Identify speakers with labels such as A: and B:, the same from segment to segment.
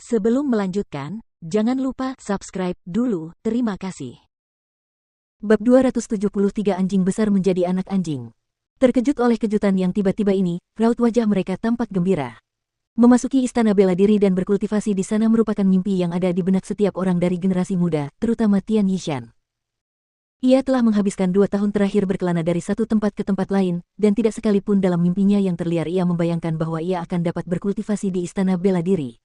A: Sebelum melanjutkan, jangan lupa subscribe dulu. Terima kasih.
B: Bab 273 Anjing besar menjadi anak anjing. Terkejut oleh kejutan yang tiba-tiba ini, raut wajah mereka tampak gembira. Memasuki istana bela diri dan berkultivasi di sana merupakan mimpi yang ada di benak setiap orang dari generasi muda, terutama Tian Yishan. Ia telah menghabiskan 2 tahun terakhir berkelana dari satu tempat ke tempat lain, dan tidak sekalipun dalam mimpinya yang terliar ia membayangkan bahwa ia akan dapat berkultivasi di istana bela diri.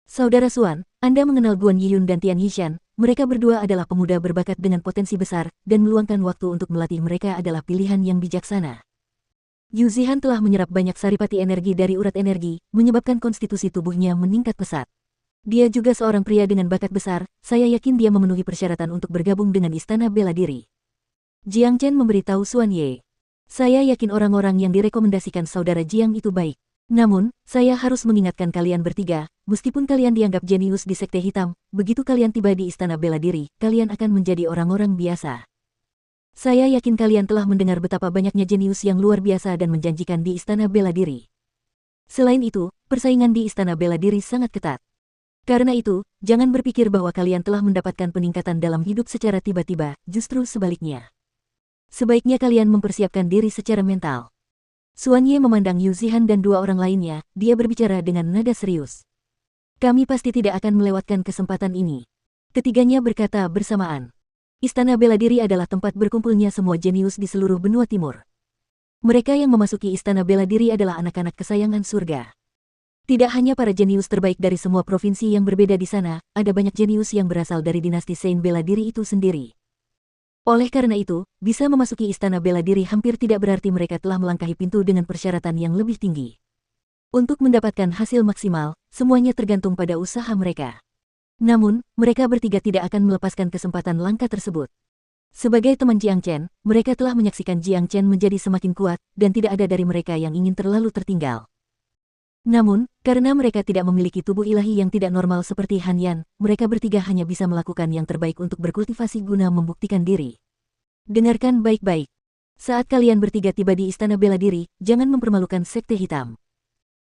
B: Saudara Xuan, Anda mengenal Guan Yiyun dan Tian Yishan, mereka berdua adalah pemuda berbakat dengan potensi besar, dan meluangkan waktu untuk melatih mereka adalah pilihan yang bijaksana. Yu Zihan telah menyerap banyak saripati energi dari urat energi, menyebabkan konstitusi tubuhnya meningkat pesat. Dia juga seorang pria dengan bakat besar, saya yakin dia memenuhi persyaratan untuk bergabung dengan istana bela diri. Jiang Chen memberitahu Xuan Ye. Saya yakin orang-orang yang direkomendasikan saudara Jiang itu baik. Namun, saya harus mengingatkan kalian bertiga, meskipun kalian dianggap jenius di Sekte Hitam, begitu kalian tiba di istana bela diri, kalian akan menjadi orang-orang biasa. Saya yakin kalian telah mendengar betapa banyaknya jenius yang luar biasa dan menjanjikan di istana bela diri. Selain itu, persaingan di istana bela diri sangat ketat. Karena itu, jangan berpikir bahwa kalian telah mendapatkan peningkatan dalam hidup secara tiba-tiba, justru sebaliknya. Sebaiknya kalian mempersiapkan diri secara mental. Xuan Ye memandang Yu Zihan dan 2 orang lainnya, dia berbicara dengan nada serius. Kami pasti tidak akan melewatkan kesempatan ini. Ketiganya berkata bersamaan. Istana bela diri adalah tempat berkumpulnya semua jenius di seluruh benua timur. Mereka yang memasuki istana bela diri adalah anak-anak kesayangan surga. Tidak hanya para jenius terbaik dari semua provinsi yang berbeda di sana, ada banyak jenius yang berasal dari dinasti Sein bela diri itu sendiri. Oleh karena itu, bisa memasuki istana bela diri hampir tidak berarti mereka telah melangkahi pintu dengan persyaratan yang lebih tinggi. Untuk mendapatkan hasil maksimal, semuanya tergantung pada usaha mereka. Namun, mereka bertiga tidak akan melepaskan kesempatan langka tersebut. Sebagai teman Jiang Chen, mereka telah menyaksikan Jiang Chen menjadi semakin kuat, dan tidak ada dari mereka yang ingin terlalu tertinggal. Namun, karena mereka tidak memiliki tubuh ilahi yang tidak normal seperti Han Yan, mereka bertiga hanya bisa melakukan yang terbaik untuk berkultivasi guna membuktikan diri. Dengarkan baik-baik. Saat kalian bertiga tiba di istana bela diri, jangan mempermalukan Sekte Hitam.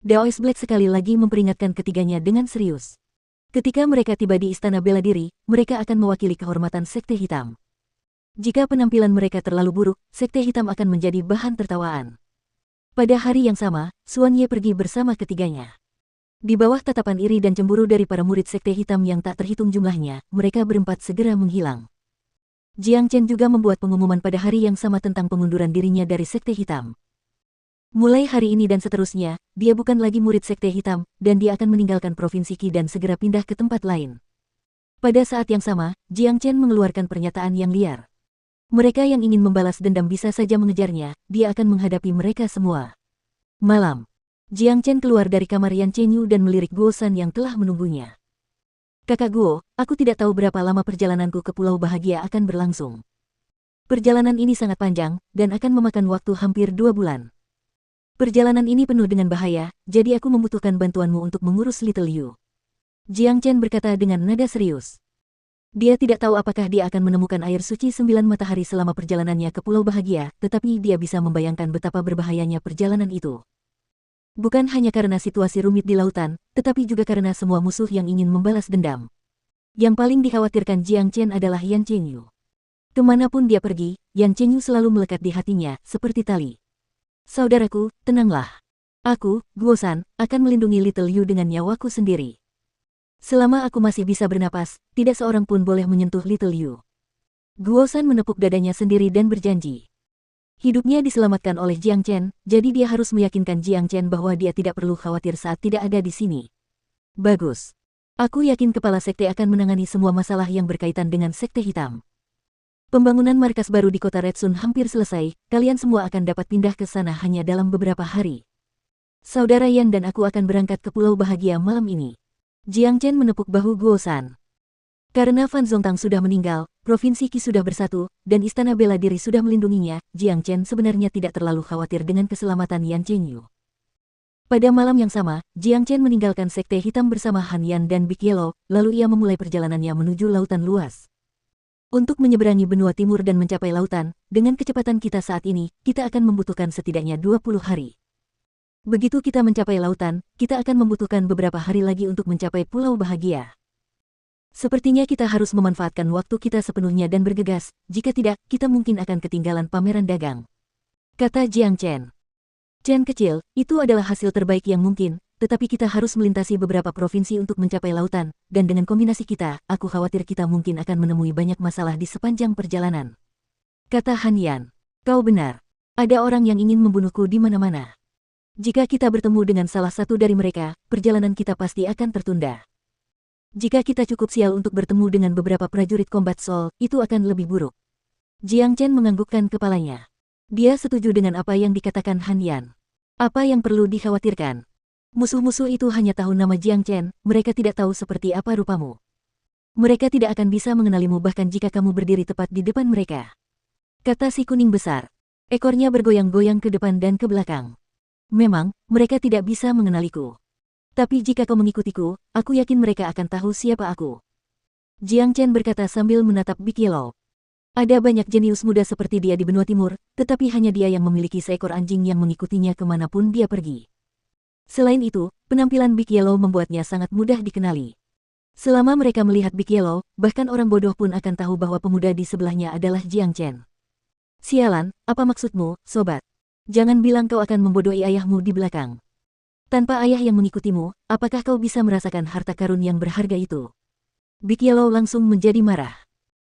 B: Daoist Black sekali lagi memperingatkan ketiganya dengan serius. Ketika mereka tiba di istana bela diri, mereka akan mewakili kehormatan Sekte Hitam. Jika penampilan mereka terlalu buruk, Sekte Hitam akan menjadi bahan tertawaan. Pada hari yang sama, Xuan Ye pergi bersama ketiganya. Di bawah tatapan iri dan cemburu dari para murid Sekte Hitam yang tak terhitung jumlahnya, mereka berempat segera menghilang. Jiang Chen juga membuat pengumuman pada hari yang sama tentang pengunduran dirinya dari Sekte Hitam. Mulai hari ini dan seterusnya, dia bukan lagi murid Sekte Hitam, dan dia akan meninggalkan Provinsi Qi dan segera pindah ke tempat lain. Pada saat yang sama, Jiang Chen mengeluarkan pernyataan yang liar. Mereka yang ingin membalas dendam bisa saja mengejarnya, dia akan menghadapi mereka semua. Malam, Jiang Chen keluar dari kamar Yan Chenyu dan melirik Guo San yang telah menunggunya. Kakak Guo, aku tidak tahu berapa lama perjalananku ke Pulau Bahagia akan berlangsung. Perjalanan ini sangat panjang, dan akan memakan waktu hampir 2 bulan. Perjalanan ini penuh dengan bahaya, jadi aku membutuhkan bantuanmu untuk mengurus Little Yu. Jiang Chen berkata dengan nada serius. Dia tidak tahu apakah dia akan menemukan air suci 9 matahari selama perjalanannya ke Pulau Bahagia, tetapi dia bisa membayangkan betapa berbahayanya perjalanan itu. Bukan hanya karena situasi rumit di lautan, tetapi juga karena semua musuh yang ingin membalas dendam. Yang paling dikhawatirkan Jiang Chen adalah Yan Chenyu. Kemanapun dia pergi, Yan Chenyu selalu melekat di hatinya, seperti tali. Saudaraku, tenanglah. Aku, Guo San, akan melindungi Little Yu dengan nyawaku sendiri. Selama aku masih bisa bernapas, tidak seorang pun boleh menyentuh Little Yu. Guo San menepuk dadanya sendiri dan berjanji. Hidupnya diselamatkan oleh Jiang Chen, jadi dia harus meyakinkan Jiang Chen bahwa dia tidak perlu khawatir saat tidak ada di sini. Bagus. Aku yakin Kepala Sekte akan menangani semua masalah yang berkaitan dengan Sekte Hitam. Pembangunan markas baru di kota Red Sun hampir selesai, kalian semua akan dapat pindah ke sana hanya dalam beberapa hari. Saudara Yan dan aku akan berangkat ke Pulau Bahagia malam ini. Jiang Chen menepuk bahu Guo San. Karena Fan Zongtang sudah meninggal, Provinsi Qi sudah bersatu, dan istana bela diri sudah melindunginya, Jiang Chen sebenarnya tidak terlalu khawatir dengan keselamatan Yan Chenyu. Pada malam yang sama, Jiang Chen meninggalkan Sekte Hitam bersama Han Yan dan Big Yellow, lalu ia memulai perjalanannya menuju lautan luas. Untuk menyeberangi benua timur dan mencapai lautan, dengan kecepatan kita saat ini, kita akan membutuhkan setidaknya 20 hari. Begitu kita mencapai lautan, kita akan membutuhkan beberapa hari lagi untuk mencapai Pulau Bahagia. Sepertinya kita harus memanfaatkan waktu kita sepenuhnya dan bergegas, jika tidak, kita mungkin akan ketinggalan pameran dagang. Kata Jiang Chen. Chen kecil, itu adalah hasil terbaik yang mungkin, tetapi kita harus melintasi beberapa provinsi untuk mencapai lautan, dan dengan kombinasi kita, aku khawatir kita mungkin akan menemui banyak masalah di sepanjang perjalanan. Kata Han Yan. Kau benar. Ada orang yang ingin membunuhku di mana-mana. Jika kita bertemu dengan salah satu dari mereka, perjalanan kita pasti akan tertunda. Jika kita cukup sial untuk bertemu dengan beberapa prajurit combat soul, itu akan lebih buruk. Jiang Chen menganggukkan kepalanya. Dia setuju dengan apa yang dikatakan Han Yan. Apa yang perlu dikhawatirkan? Musuh-musuh itu hanya tahu nama Jiang Chen, mereka tidak tahu seperti apa rupamu. Mereka tidak akan bisa mengenalimu bahkan jika kamu berdiri tepat di depan mereka. Kata si kuning besar. Ekornya bergoyang-goyang ke depan dan ke belakang. Memang, mereka tidak bisa mengenaliku. Tapi jika kau mengikutiku, aku yakin mereka akan tahu siapa aku. Jiang Chen berkata sambil menatap Big Yellow. Ada banyak jenius muda seperti dia di benua timur, tetapi hanya dia yang memiliki seekor anjing yang mengikutinya kemanapun dia pergi. Selain itu, penampilan Big Yellow membuatnya sangat mudah dikenali. Selama mereka melihat Big Yellow, bahkan orang bodoh pun akan tahu bahwa pemuda di sebelahnya adalah Jiang Chen. Sialan, apa maksudmu, sobat? Jangan bilang kau akan membodohi ayahmu di belakang. Tanpa ayah yang mengikutimu, apakah kau bisa merasakan harta karun yang berharga itu? Big Yellow langsung menjadi marah.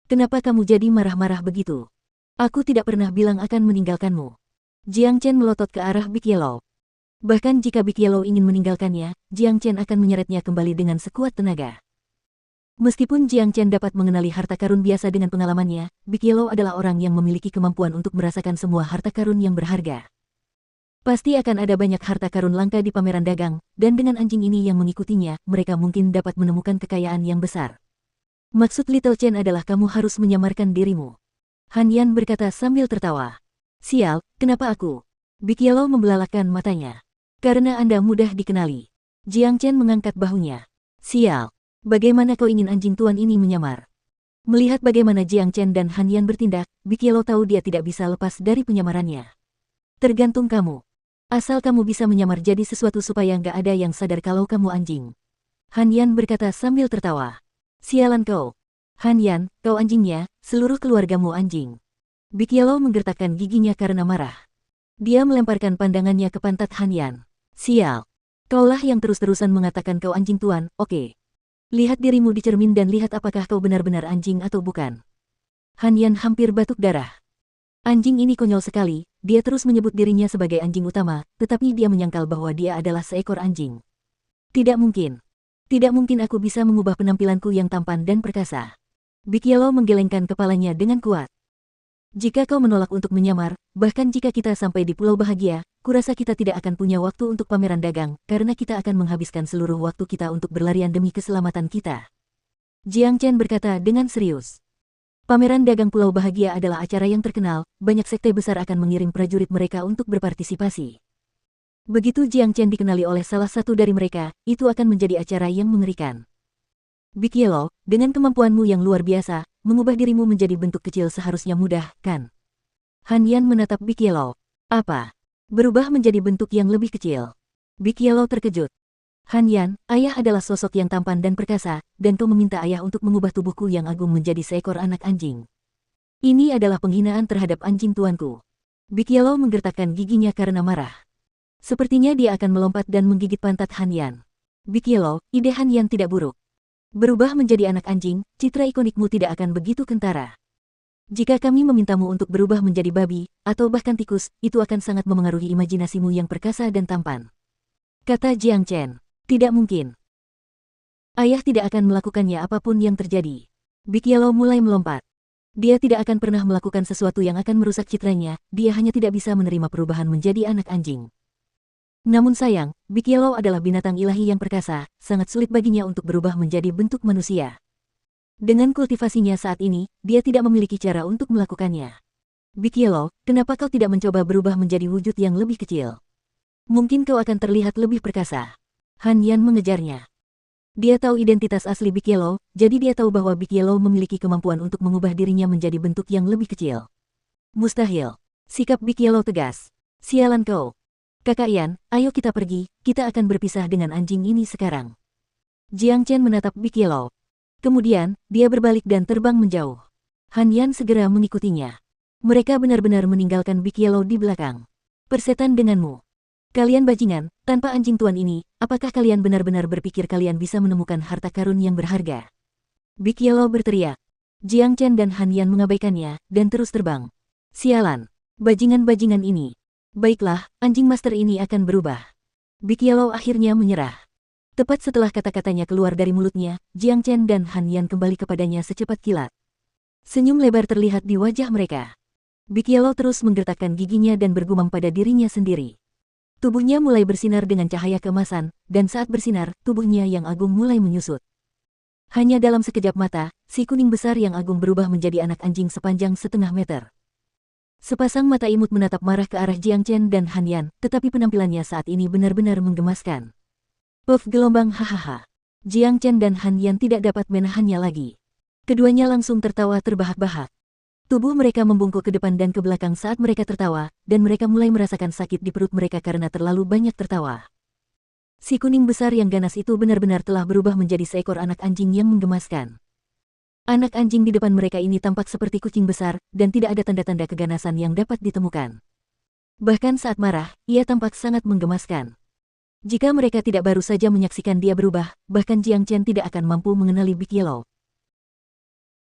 B: Kenapa kamu jadi marah-marah begitu? Aku tidak pernah bilang akan meninggalkanmu. Jiang Chen melotot ke arah Big Yellow. Bahkan jika Big Yellow ingin meninggalkannya, Jiang Chen akan menyeretnya kembali dengan sekuat tenaga. Meskipun Jiang Chen dapat mengenali harta karun biasa dengan pengalamannya, Big Yellow adalah orang yang memiliki kemampuan untuk merasakan semua harta karun yang berharga. Pasti akan ada banyak harta karun langka di pameran dagang, dan dengan anjing ini yang mengikutinya, mereka mungkin dapat menemukan kekayaan yang besar. Maksud Little Chen adalah kamu harus menyamarkan dirimu. Han Yan berkata sambil tertawa. Sial, kenapa aku? Big Yellow membelalakkan matanya. Karena Anda mudah dikenali. Jiang Chen mengangkat bahunya. Sial, bagaimana kau ingin anjing tuan ini menyamar? Melihat bagaimana Jiang Chen dan Han Yan bertindak, Big Yellow tahu dia tidak bisa lepas dari penyamarannya. Tergantung kamu. Asal kamu bisa menyamar jadi sesuatu supaya nggak ada yang sadar kalau kamu anjing. Han Yan berkata sambil tertawa. Sialan kau. Han Yan, kau anjingnya, seluruh keluargamu anjing. Big Yellow menggertakkan giginya karena marah. Dia melemparkan pandangannya ke pantat Han Yan. Sial. Kaulah yang terus-terusan mengatakan kau anjing tuan, oke. Lihat dirimu di cermin dan lihat apakah kau benar-benar anjing atau bukan. Han Yan hampir batuk darah. Anjing ini konyol sekali, dia terus menyebut dirinya sebagai anjing utama, tetapi dia menyangkal bahwa dia adalah seekor anjing. Tidak mungkin. Tidak mungkin aku bisa mengubah penampilanku yang tampan dan perkasa. Big Yellow menggelengkan kepalanya dengan kuat. Jika kau menolak untuk menyamar, bahkan jika kita sampai di Pulau Bahagia, kurasa kita tidak akan punya waktu untuk pameran dagang, karena kita akan menghabiskan seluruh waktu kita untuk berlarian demi keselamatan kita. Jiang Chen berkata dengan serius. Pameran dagang Pulau Bahagia adalah acara yang terkenal, banyak sekte besar akan mengirim prajurit mereka untuk berpartisipasi. Begitu Jiang Chen dikenali oleh salah satu dari mereka, itu akan menjadi acara yang mengerikan. Big Yellow, dengan kemampuanmu yang luar biasa, mengubah dirimu menjadi bentuk kecil seharusnya mudah, kan? Han Yan menatap Big Yellow. Apa? Berubah menjadi bentuk yang lebih kecil. Big Yellow terkejut. Han Yan, ayah adalah sosok yang tampan dan perkasa, dan kau meminta ayah untuk mengubah tubuhku yang agung menjadi seekor anak anjing. Ini adalah penghinaan terhadap anjing tuanku. Big Yellow menggertakkan giginya karena marah. Sepertinya dia akan melompat dan menggigit pantat Han Yan. Big Yellow, ide Han Yan tidak buruk. Berubah menjadi anak anjing, citra ikonikmu tidak akan begitu kentara. Jika kami memintamu untuk berubah menjadi babi, atau bahkan tikus, itu akan sangat memengaruhi imajinasimu yang perkasa dan tampan. Kata Jiang Chen. Tidak mungkin. Ayah tidak akan melakukannya apapun yang terjadi. Big Yellow mulai melompat. Dia tidak akan pernah melakukan sesuatu yang akan merusak citranya, dia hanya tidak bisa menerima perubahan menjadi anak anjing. Namun sayang, Big Yellow adalah binatang ilahi yang perkasa, sangat sulit baginya untuk berubah menjadi bentuk manusia. Dengan kultivasinya saat ini, dia tidak memiliki cara untuk melakukannya. Big Yellow, kenapa kau tidak mencoba berubah menjadi wujud yang lebih kecil? Mungkin kau akan terlihat lebih perkasa. Han Yan mengejarnya. Dia tahu identitas asli Big Yellow, jadi dia tahu bahwa Big Yellow memiliki kemampuan untuk mengubah dirinya menjadi bentuk yang lebih kecil. Mustahil. Sikap Big Yellow tegas. Sialan kau. Kakak Yan, ayo kita pergi, kita akan berpisah dengan anjing ini sekarang. Jiang Chen menatap Big Yellow. Kemudian, dia berbalik dan terbang menjauh. Han Yan segera mengikutinya. Mereka benar-benar meninggalkan Big Yellow di belakang. Persetan denganmu. Kalian bajingan, tanpa anjing tuan ini, apakah kalian benar-benar berpikir kalian bisa menemukan harta karun yang berharga? Big Yellow berteriak. Jiang Chen dan Han Yan mengabaikannya, dan terus terbang. Sialan. Bajingan-bajingan ini. Baiklah, anjing master ini akan berubah. Big Yellow akhirnya menyerah. Tepat setelah kata-katanya keluar dari mulutnya, Jiang Chen dan Han Yan kembali kepadanya secepat kilat. Senyum lebar terlihat di wajah mereka. Big Yellow terus menggertakkan giginya dan bergumam pada dirinya sendiri. Tubuhnya mulai bersinar dengan cahaya keemasan, dan saat bersinar, tubuhnya yang agung mulai menyusut. Hanya dalam sekejap mata, si kuning besar yang agung berubah menjadi anak anjing sepanjang 1/2 meter. Sepasang mata imut menatap marah ke arah Jiang Chen dan Han Yan, tetapi penampilannya saat ini benar-benar menggemaskan. Puff gelombang hahaha. Jiang Chen dan Han Yan tidak dapat menahannya lagi. Keduanya langsung tertawa terbahak-bahak. Tubuh mereka membungkuk ke depan dan ke belakang saat mereka tertawa, dan mereka mulai merasakan sakit di perut mereka karena terlalu banyak tertawa. Si kuning besar yang ganas itu benar-benar telah berubah menjadi seekor anak anjing yang menggemaskan. Anak anjing di depan mereka ini tampak seperti kucing besar, dan tidak ada tanda-tanda keganasan yang dapat ditemukan. Bahkan saat marah, ia tampak sangat menggemaskan. Jika mereka tidak baru saja menyaksikan dia berubah, bahkan Jiang Chen tidak akan mampu mengenali Big Yellow.